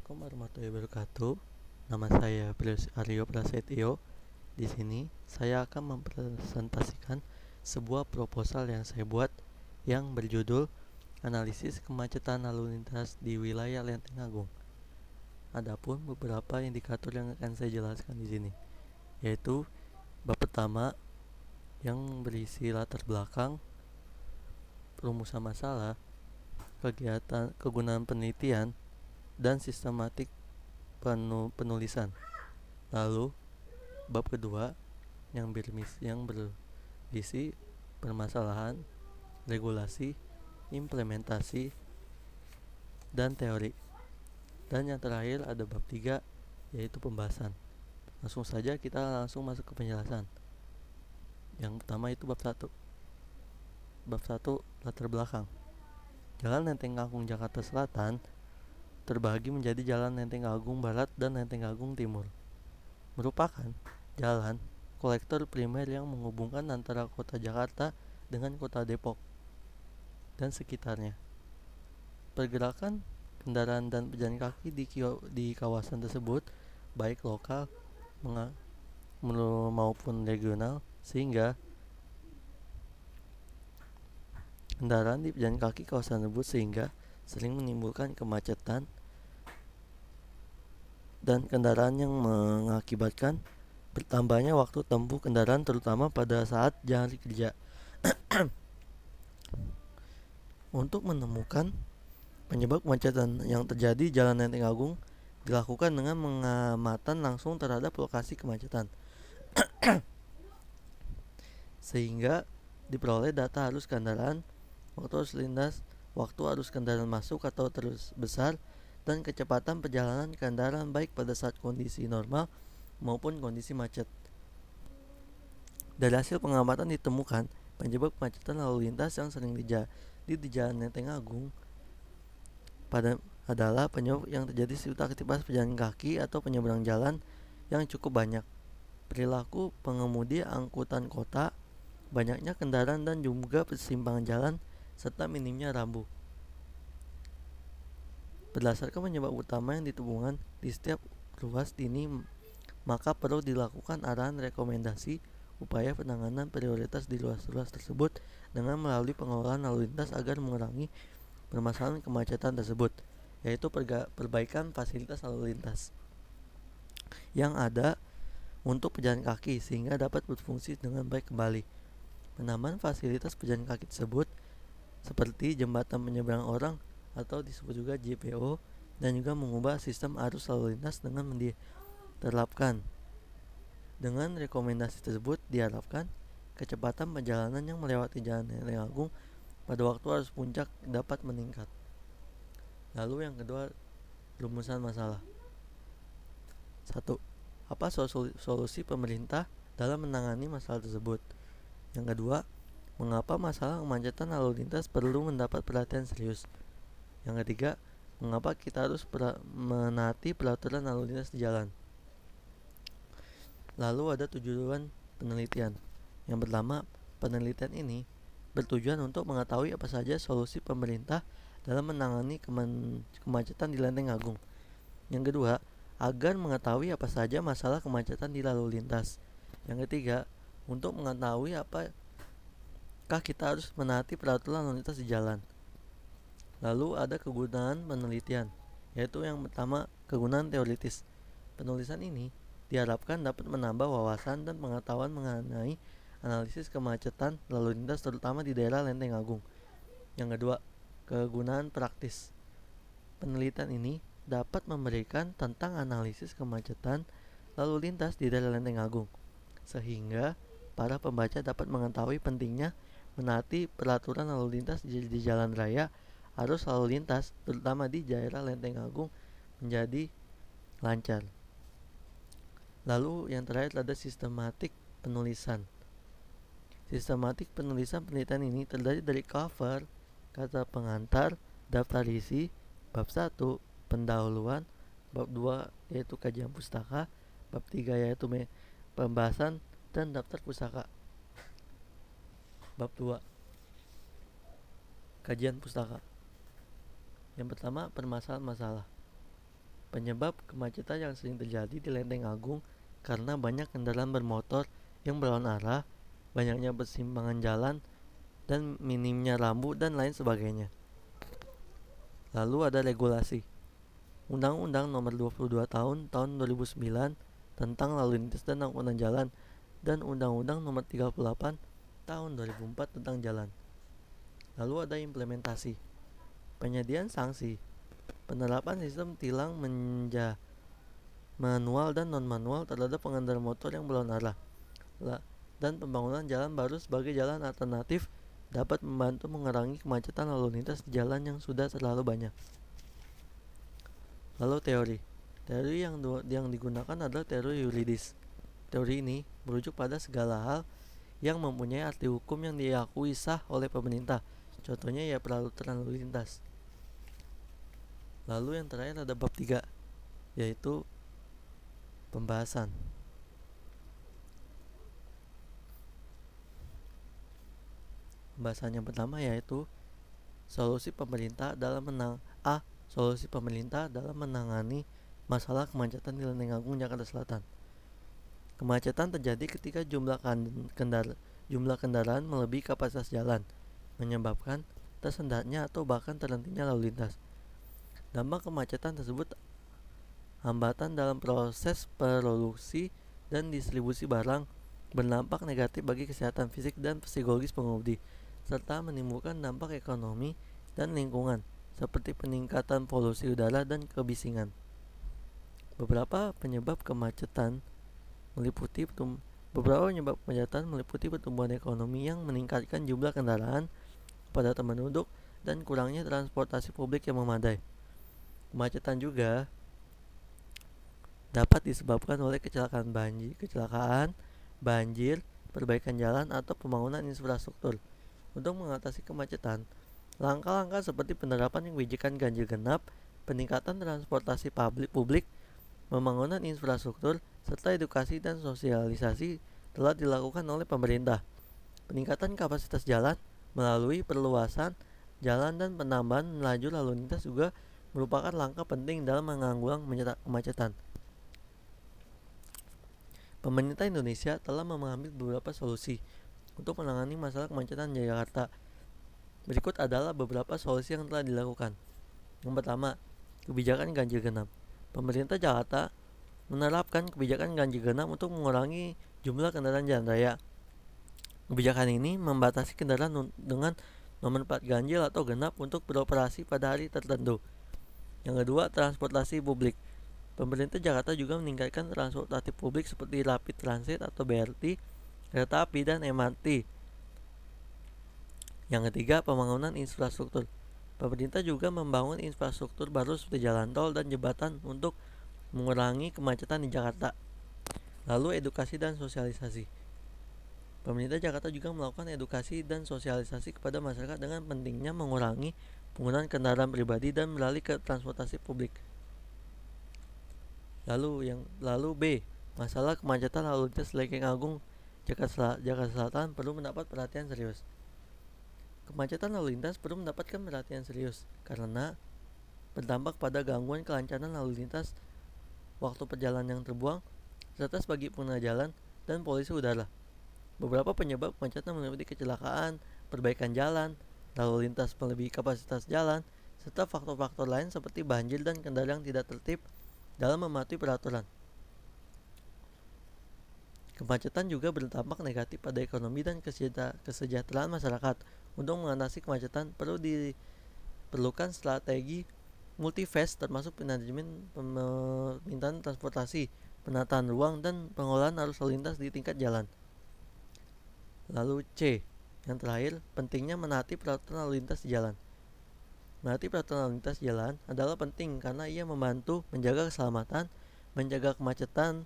Assalamualaikum warahmatullahi wabarakatuh. Nama saya Aryo Prasetyo. Di sini saya akan mempresentasikan sebuah proposal yang saya buat yang berjudul Analisis Kemacetan Lalu Lintas di Wilayah Lenteng Agung. Adapun beberapa indikator yang akan saya jelaskan di sini, yaitu bab pertama yang berisi latar belakang, perumusan masalah, kegiatan kegunaan penelitian, dan sistematik penulisan. Lalu bab kedua yang berisi permasalahan, regulasi, implementasi, dan teori. Dan yang terakhir ada bab 3, yaitu pembahasan. Langsung saja kita masuk ke penjelasan. Yang pertama itu bab 1. Bab 1, latar belakang. Jalan Lenteng Agung Jakarta Selatan terbagi menjadi Jalan Lenteng Agung Barat dan Lenteng Agung Timur. Merupakan jalan kolektor primer yang menghubungkan antara kota Jakarta dengan kota Depok dan sekitarnya. Pergerakan kendaraan dan pejalan kaki di kawasan tersebut baik lokal maupun regional, sehingga kendaraan di pejalan kaki kawasan tersebut sering menimbulkan kemacetan dan kendaraan yang mengakibatkan bertambahnya waktu tempuh kendaraan, terutama pada saat hari kerja. Untuk menemukan penyebab kemacetan yang terjadi Jalan Lenteng Agung dilakukan dengan pengamatan langsung terhadap lokasi kemacetan, sehingga diperoleh data arus kendaraan, waktu arus lintas, waktu arus kendaraan masuk atau terus besar, dan kecepatan perjalanan kendaraan baik pada saat kondisi normal maupun kondisi macet. Dari hasil pengamatan ditemukan penyebab kemacetan lalu lintas yang sering terjadi di Jalan Lenteng Agung adalah penyebab yang terjadi serta aktivitas pejalan kaki atau penyeberang jalan yang cukup banyak, perilaku pengemudi angkutan kota, banyaknya kendaraan dan juga persimpangan jalan, serta minimnya rambu. Berdasarkan penyebab utama yang ditemukan di setiap ruas ini, maka perlu dilakukan arahan rekomendasi upaya penanganan prioritas di ruas-ruas tersebut dengan melalui pengelolaan lalu lintas agar mengurangi permasalahan kemacetan tersebut, yaitu perbaikan fasilitas lalu lintas yang ada untuk pejalan kaki sehingga dapat berfungsi dengan baik kembali. Penambahan fasilitas pejalan kaki tersebut seperti jembatan penyeberang orang atau disebut juga JPO, dan juga mengubah sistem arus lalu lintas dengan diterapkan. Dengan rekomendasi tersebut diharapkan kecepatan perjalanan yang melewati Jalan Lenteng Agung pada waktu arus puncak dapat meningkat. Lalu yang kedua, rumusan masalah. 1. Apa solusi pemerintah dalam menangani masalah tersebut? Yang kedua, mengapa masalah kemacetan lalu lintas perlu mendapat perhatian serius? Yang ketiga, mengapa kita harus menaati peraturan lalu lintas di jalan? Lalu ada tujuan penelitian. Yang pertama, penelitian ini bertujuan untuk mengetahui apa saja solusi pemerintah dalam menangani kemacetan di Lenteng Agung. Yang kedua, agar mengetahui apa saja masalah kemacetan di lalu lintas. Yang ketiga, untuk mengetahui apakah kita harus menaati peraturan lalu lintas di jalan. Lalu ada kegunaan penelitian, yaitu yang pertama, kegunaan teoritis. Penulisan ini diharapkan dapat menambah wawasan dan pengetahuan mengenai analisis kemacetan lalu lintas terutama di daerah Lenteng Agung. Yang kedua, kegunaan praktis. Penelitian ini dapat memberikan tentang analisis kemacetan lalu lintas di daerah Lenteng Agung, sehingga para pembaca dapat mengetahui pentingnya menaati peraturan lalu lintas di jalan raya, arus lalu lintas terutama di daerah Lenteng Agung menjadi lancar. Lalu yang terakhir ada sistematik penulisan. Sistematik penulisan penelitian ini terdiri dari cover, kata pengantar, daftar isi, bab 1, pendahuluan, bab 2 yaitu kajian pustaka, bab 3 yaitu pembahasan, dan daftar pustaka. Bab 2, kajian pustaka. Yang pertama, permasalahan masalah. Penyebab kemacetan yang sering terjadi di Lenteng Agung karena banyak kendaraan bermotor yang berlawanan arah, banyaknya persimpangan jalan, dan minimnya rambu dan lain sebagainya. Lalu ada regulasi. Undang-Undang Nomor 22 Tahun 2009 tentang Lalu Lintas dan Angkutan Jalan dan Undang-Undang Nomor 38 Tahun 2004 tentang Jalan. Lalu ada implementasi. Penyediaan sanksi. Penerapan sistem tilang manual dan non-manual terhadap pengendara motor yang berlawanan arah. Dan pembangunan jalan baru sebagai jalan alternatif dapat membantu mengurangi kemacetan lalu lintas di jalan yang sudah terlalu banyak. Lalu teori. Teori yang digunakan adalah teori yuridis. Teori ini merujuk pada segala hal yang mempunyai arti hukum yang diakui sah oleh pemerintah. Contohnya ya peraturan lalu lintas. Lalu yang terakhir ada bab 3, yaitu pembahasan. Pembahasan yang pertama yaitu solusi pemerintah dalam menangani masalah kemacetan di Lenteng Agung, Jakarta Selatan. Kemacetan terjadi ketika jumlah kendaraan melebihi kapasitas jalan, menyebabkan tersendatnya atau bahkan terhentinya lalu lintas. Dampak kemacetan tersebut hambatan dalam proses produksi dan distribusi barang, berdampak negatif bagi kesehatan fisik dan psikologis pengemudi, serta menimbulkan dampak ekonomi dan lingkungan, seperti peningkatan polusi udara dan kebisingan. Beberapa penyebab kemacetan meliputi pertumbuhan ekonomi yang meningkatkan jumlah kendaraan, kepadatan penduduk, dan kurangnya transportasi publik yang memadai. Kemacetan juga dapat disebabkan oleh kecelakaan, banjir, perbaikan jalan, atau pembangunan infrastruktur. Untuk mengatasi kemacetan, langkah-langkah seperti penerapan kebijakan ganjil genap, peningkatan transportasi publik, pembangunan infrastruktur, serta edukasi dan sosialisasi telah dilakukan oleh pemerintah. Peningkatan kapasitas jalan melalui perluasan jalan dan penambahan lajur lalu lintas juga merupakan langkah penting dalam menanggulangi kemacetan. Pemerintah Indonesia telah mengambil beberapa solusi untuk menangani masalah kemacetan di Jakarta. Berikut adalah beberapa solusi yang telah dilakukan. Yang pertama, kebijakan ganjil genap. Pemerintah Jakarta menerapkan kebijakan ganjil genap untuk mengurangi jumlah kendaraan jalan raya. Kebijakan ini membatasi kendaraan dengan nomor plat ganjil atau genap untuk beroperasi pada hari tertentu. Yang kedua, transportasi publik. Pemerintah Jakarta juga meningkatkan transportasi publik seperti Rapid Transit atau BRT, kereta api, dan MRT. Yang ketiga, pembangunan infrastruktur. Pemerintah juga membangun infrastruktur baru seperti jalan tol dan jembatan untuk mengurangi kemacetan di Jakarta. Lalu edukasi dan sosialisasi. Pemerintah Jakarta juga melakukan edukasi dan sosialisasi kepada masyarakat dengan pentingnya mengurangi penggunaan kendaraan pribadi dan beralih ke transportasi publik. Lalu B, masalah kemacetan lalu lintas Lenteng Agung, Jakarta Selatan perlu mendapat perhatian serius. Kemacetan lalu lintas perlu mendapatkan perhatian serius karena berdampak pada gangguan kelancaran lalu lintas, waktu perjalanan yang terbuang, serta sebagai pengguna jalan dan polusi udara. Beberapa penyebab kemacetan meliputi kecelakaan, perbaikan jalan, lalu lintas melebihi kapasitas jalan, serta faktor-faktor lain seperti banjir dan kendaraan yang tidak tertib dalam mematuhi peraturan. Kemacetan juga berdampak negatif pada ekonomi dan kesejahteraan masyarakat. Untuk mengatasi kemacetan diperlukan strategi multi-phase termasuk manajemen permintaan transportasi, penataan ruang, dan pengolahan arus lalu lintas di tingkat jalan. Lalu C, yang terakhir, pentingnya menaati peraturan lalu lintas di jalan. Menaati peraturan lalu lintas jalan adalah penting karena ia membantu menjaga keselamatan, menjaga kemacetan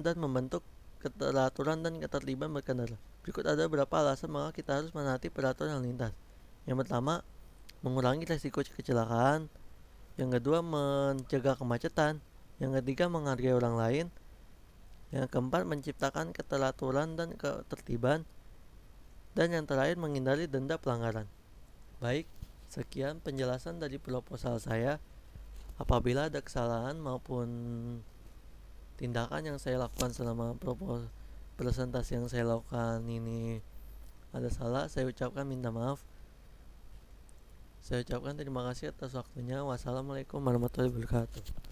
dan membentuk keteraturan dan ketertiban berkendara. Berikut ada beberapa alasan mengapa kita harus menaati peraturan lalu lintas. Yang pertama, mengurangi risiko kecelakaan. Yang kedua, mencegah kemacetan. Yang ketiga, menghargai orang lain. Yang keempat, menciptakan keteraturan dan ketertiban. Dan yang terakhir, menghindari denda pelanggaran. Baik, Sekian penjelasan dari proposal saya. Apabila ada kesalahan maupun tindakan yang saya lakukan selama presentasi yang saya lakukan ini ada salah, saya ucapkan minta maaf. Saya ucapkan terima kasih atas waktunya. Wassalamualaikum warahmatullahi wabarakatuh.